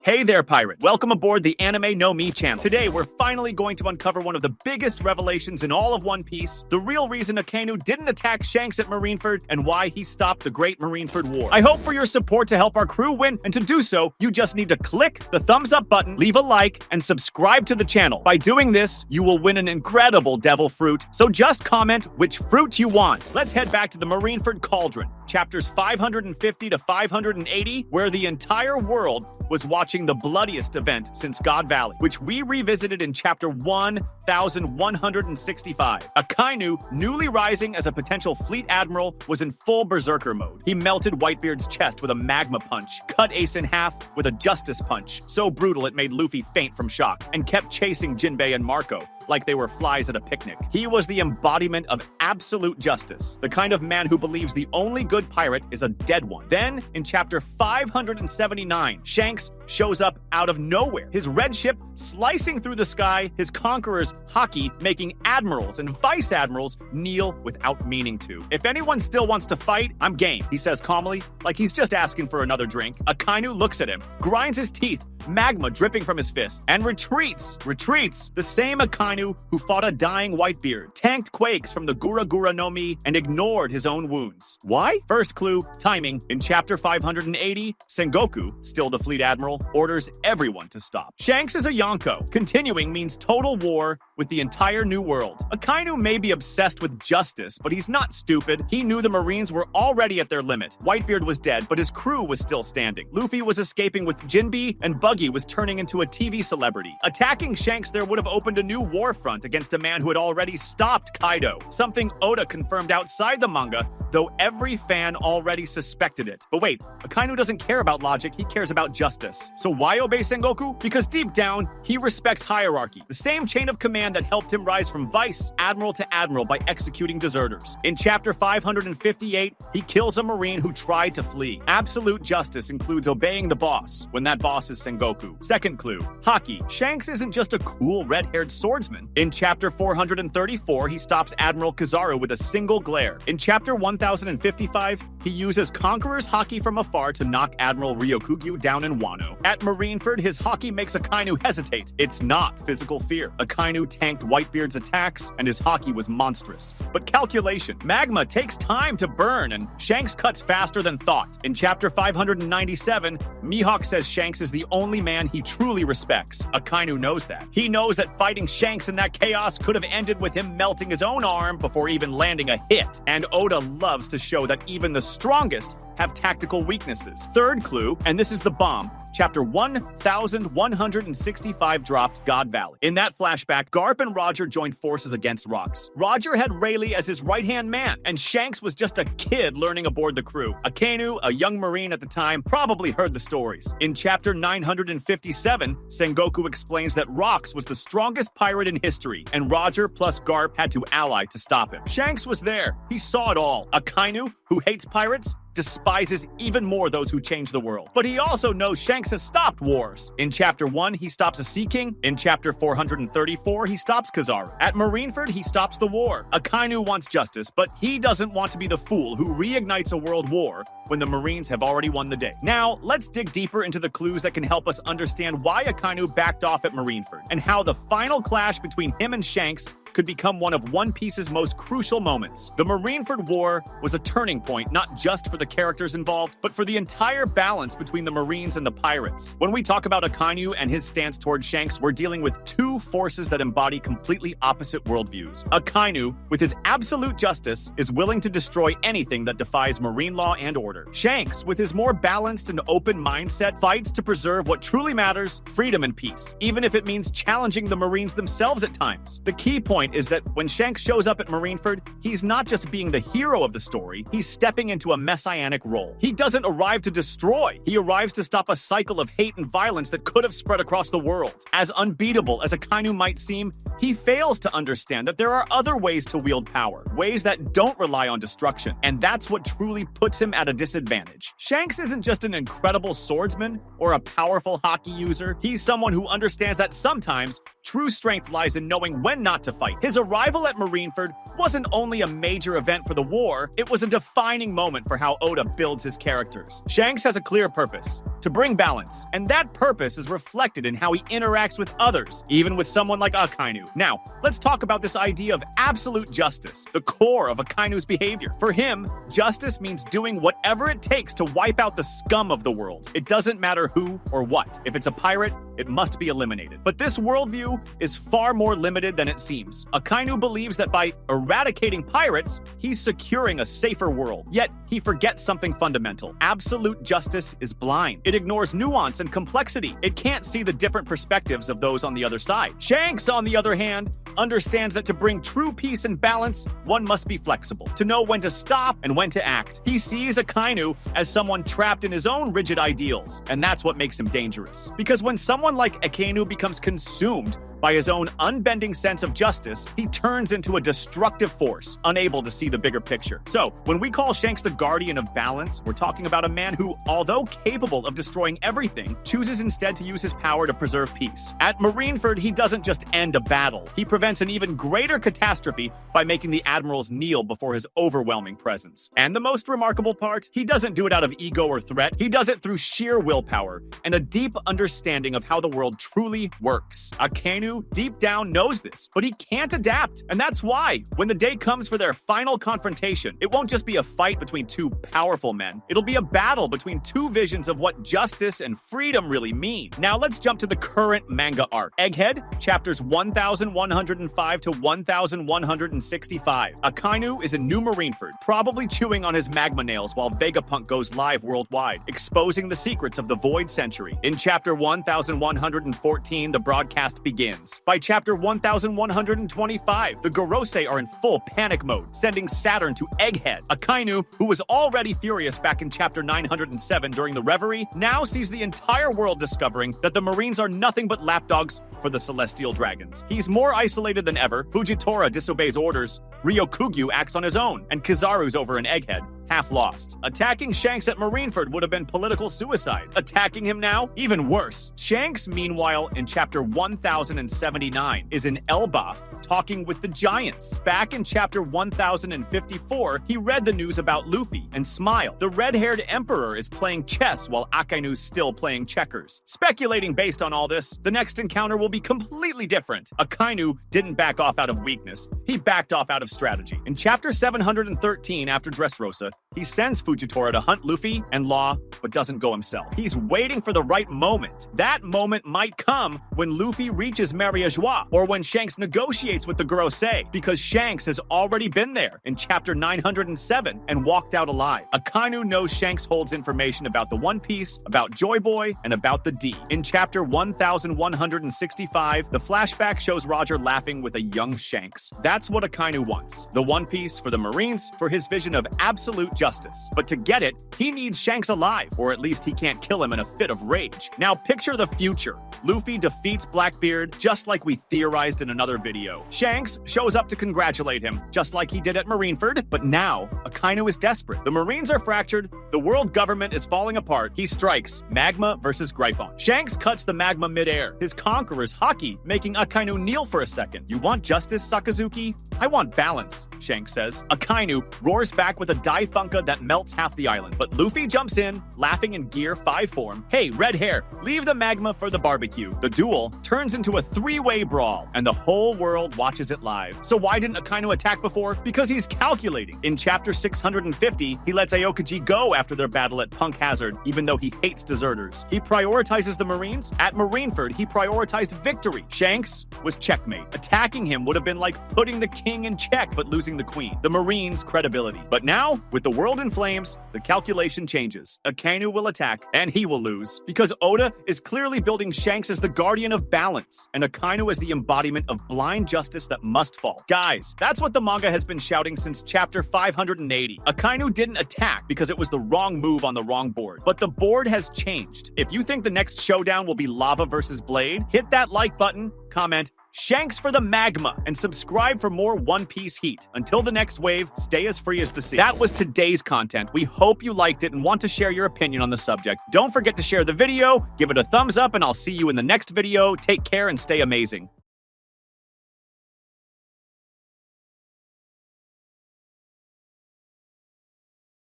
Hey there, pirates. Welcome aboard the Anime No Me channel. Today, we're finally going to uncover one of the biggest revelations in all of One Piece, the real reason Akainu didn't attack Shanks at Marineford, and why he stopped the Great Marineford War. I hope for your support to help our crew win, and to do so, you just need to click the thumbs up button, leave a like, and subscribe to the channel. By doing this, you will win an incredible devil fruit, so just comment which fruit you want. Let's head back to the Marineford Cauldron, chapters 550 to 580, where the entire world was watching the bloodiest event since God Valley, which we revisited in chapter 1165. Akainu, newly rising as a potential fleet admiral, was in full berserker mode. He melted Whitebeard's chest with a magma punch, cut Ace in half with a justice punch, so brutal it made Luffy faint from shock, and kept chasing Jinbei and Marco like they were flies at a picnic. He was the embodiment of absolute justice, the kind of man who believes the only good pirate is a dead one. Then, in chapter 579, Shanks shows up out of nowhere, his red ship slicing through the sky, his conquerors Haki making admirals and vice admirals kneel without meaning to. If anyone still wants to fight, I'm game, he says calmly, like he's just asking for another drink. Akainu looks at him, grinds his teeth, magma dripping from his fist, and retreats. The same Akainu who fought a dying Whitebeard, tanked quakes from the Gura Gura no Mi, and ignored his own wounds. Why? First clue, timing. In chapter 580, Sengoku, still the fleet admiral, orders everyone to stop. Shanks is a Yonko. Continuing means total war with the entire New World. Akainu may be obsessed with justice, but he's not stupid. He knew the Marines were already at their limit. Whitebeard was dead, but his crew was still standing. Luffy was escaping with Jinbei, and Buggy was turning into a TV celebrity. Attacking Shanks there would have opened a new war front against a man who had already stopped Kaido, something Oda confirmed outside the manga, though every fan already suspected it. But wait, Akainu doesn't care about logic, he cares about justice. So why obey Sengoku? Because deep down, he respects hierarchy, the same chain of command that helped him rise from vice admiral to admiral by executing deserters. In chapter 558, he kills a Marine who tried to flee. Absolute justice includes obeying the boss, when that boss is Sengoku. Second clue, Haki. Shanks isn't just a cool red-haired swordsman. In chapter 434, he stops Admiral Kizaru with a single glare. In chapter 1055, he uses Conqueror's Haki from afar to knock Admiral Ryokugyu down in Wano. At Marineford, his Haki makes Akainu hesitate. It's not physical fear. Akainu tanked Whitebeard's attacks, and his Haki was monstrous. But calculation. Magma takes time to burn, and Shanks cuts faster than thought. In chapter 597, Mihawk says Shanks is the only man he truly respects. Akainu knows that. He knows that fighting Shanks in that chaos could have ended with him melting his own arm before even landing a hit. And Oda loves to show that even the strongest have tactical weaknesses. Third clue, and this is the bomb, chapter 1165 dropped God Valley. In that flashback, Garp and Roger joined forces against Rocks. Roger had Rayleigh as his right-hand man, and Shanks was just a kid learning aboard the crew. Akainu, a young Marine at the time, probably heard the stories. In chapter 957, Sengoku explains that Rocks was the strongest pirate in history, and Roger plus Garp had to ally to stop him. Shanks was there. He saw it all. Akainu, who hates pirates, despises even more those who change the world. But he also knows Shanks has stopped wars. In chapter 1, he stops a Sea King. In chapter 434, he stops Kizaru. At Marineford, he stops the war. Akainu wants justice, but he doesn't want to be the fool who reignites a world war when the Marines have already won the day. Now, let's dig deeper into the clues that can help us understand why Akainu backed off at Marineford, and how the final clash between him and Shanks could become one of One Piece's most crucial moments. The Marineford War was a turning point, not just for the characters involved, but for the entire balance between the Marines and the pirates. When we talk about Akainu and his stance toward Shanks, we're dealing with two forces that embody completely opposite worldviews. Akainu, with his absolute justice, is willing to destroy anything that defies marine law and order. Shanks, with his more balanced and open mindset, fights to preserve what truly matters, freedom and peace, even if it means challenging the Marines themselves at times. The key point is that when Shanks shows up at Marineford, he's not just being the hero of the story, he's stepping into a messianic role. He doesn't arrive to destroy, he arrives to stop a cycle of hate and violence that could have spread across the world. As unbeatable as Akainu might seem, he fails to understand that there are other ways to wield power, ways that don't rely on destruction, and that's what truly puts him at a disadvantage. Shanks isn't just an incredible swordsman or a powerful Haki user, he's someone who understands that sometimes true strength lies in knowing when not to fight fight. His arrival at Marineford wasn't only a major event for the war, it was a defining moment for how Oda builds his characters. Shanks has a clear purpose: to bring balance, and that purpose is reflected in how he interacts with others, even with someone like Akainu. Now, let's talk about this idea of absolute justice, the core of Akainu's behavior. For him, justice means doing whatever it takes to wipe out the scum of the world. It doesn't matter who or what. If it's a pirate, it must be eliminated. But this worldview is far more limited than it seems. Akainu believes that by eradicating pirates, he's securing a safer world. Yet, he forgets something fundamental. Absolute justice is blind. It ignores nuance and complexity. It can't see the different perspectives of those on the other side. Shanks, on the other hand, understands that to bring true peace and balance, one must be flexible, to know when to stop and when to act. He sees Akainu as someone trapped in his own rigid ideals, and that's what makes him dangerous. Because when someone like Akainu becomes consumed by his own unbending sense of justice, he turns into a destructive force, unable to see the bigger picture. So, when we call Shanks the guardian of balance, we're talking about a man who, although capable of destroying everything, chooses instead to use his power to preserve peace. At Marineford, he doesn't just end a battle. He prevents an even greater catastrophe by making the admirals kneel before his overwhelming presence. And the most remarkable part, he doesn't do it out of ego or threat. He does it through sheer willpower and a deep understanding of how the world truly works. Akainu deep down knows this, but he can't adapt. And that's why, when the day comes for their final confrontation, it won't just be a fight between two powerful men. It'll be a battle between two visions of what justice and freedom really mean. Now let's jump to the current manga arc. Egghead, chapters 1105 to 1165. Akainu is in New Marineford, probably chewing on his magma nails while Vegapunk goes live worldwide, exposing the secrets of the Void Century. In chapter 1114, the broadcast begins. By chapter 1125, the Gorosei are in full panic mode, sending Saturn to Egghead. Akainu, who was already furious back in chapter 907 during the Reverie, now sees the entire world discovering that the Marines are nothing but lapdogs for the Celestial Dragons. He's more isolated than ever. Fujitora disobeys orders, Ryokugyu acts on his own, and Kizaru's over in Egghead, half lost. Attacking Shanks at Marineford would have been political suicide. Attacking him now? Even worse. Shanks, meanwhile, in chapter 1079, is in Elbaf, talking with the Giants. Back in chapter 1054, he read the news about Luffy and smiled. The red-haired emperor is playing chess while Akainu's still playing checkers. Speculating based on all this, the next encounter will be completely different. Akainu didn't back off out of weakness. He backed off out of strategy. In chapter 713, after Dressrosa, he sends Fujitora to hunt Luffy and Law, but doesn't go himself. He's waiting for the right moment. That moment might come when Luffy reaches Mariajois, or when Shanks negotiates with the Gorosei, because Shanks has already been there in chapter 907 and walked out alive. Akainu knows Shanks holds information about the One Piece, about Joy Boy, and about the D. In chapter 1165, the flashback shows Roger laughing with a young Shanks. That's what Akainu wants. The One Piece for the Marines, for his vision of absolute justice. But to get it, he needs Shanks alive, or at least he can't kill him in a fit of rage. Now picture the future. Luffy defeats Blackbeard, just like we theorized in another video. Shanks shows up to congratulate him, just like he did at Marineford, but now, Akainu is desperate. The Marines are fractured, the world government is falling apart. He strikes Magma versus Gryphon. Shanks cuts the magma midair. His conqueror's Haki, making Akainu kneel for a second. You want justice, Sakazuki? I want balance, Shanks says. Akainu roars back with a Daifunka that melts half the island, but Luffy jumps in, laughing in Gear 5 form. Hey, red hair, leave the magma for the barbecue. The duel turns into a three-way brawl, and the whole world watches it live. So why didn't Akainu attack before? Because he's calculating. In chapter 650, he lets Aokiji go after their battle at Punk Hazard, even though he hates deserters. He prioritizes the Marines. At Marineford, he prioritized victory. Shanks was checkmate. Attacking him would have been like putting the king in check but losing the queen. The Marines' credibility. But now, with the world in flames, the calculation changes. Akainu will attack, and he will lose. Because Oda is clearly building Shanks as the guardian of balance, and Akainu as the embodiment of blind justice that must fall. Guys, that's what the manga has been shouting since chapter 580. Akainu didn't attack because it was the wrong move on the wrong board, but the board has changed. If you think the next showdown will be Lava versus Blade, hit that like button, comment Shanks for the magma, and subscribe for more One Piece heat. Until the next wave, stay as free as the sea. That was today's content. We hope you liked it and want to share your opinion on the subject. Don't forget to share the video, give it a thumbs up, and I'll see you in the next video. Take care and stay amazing.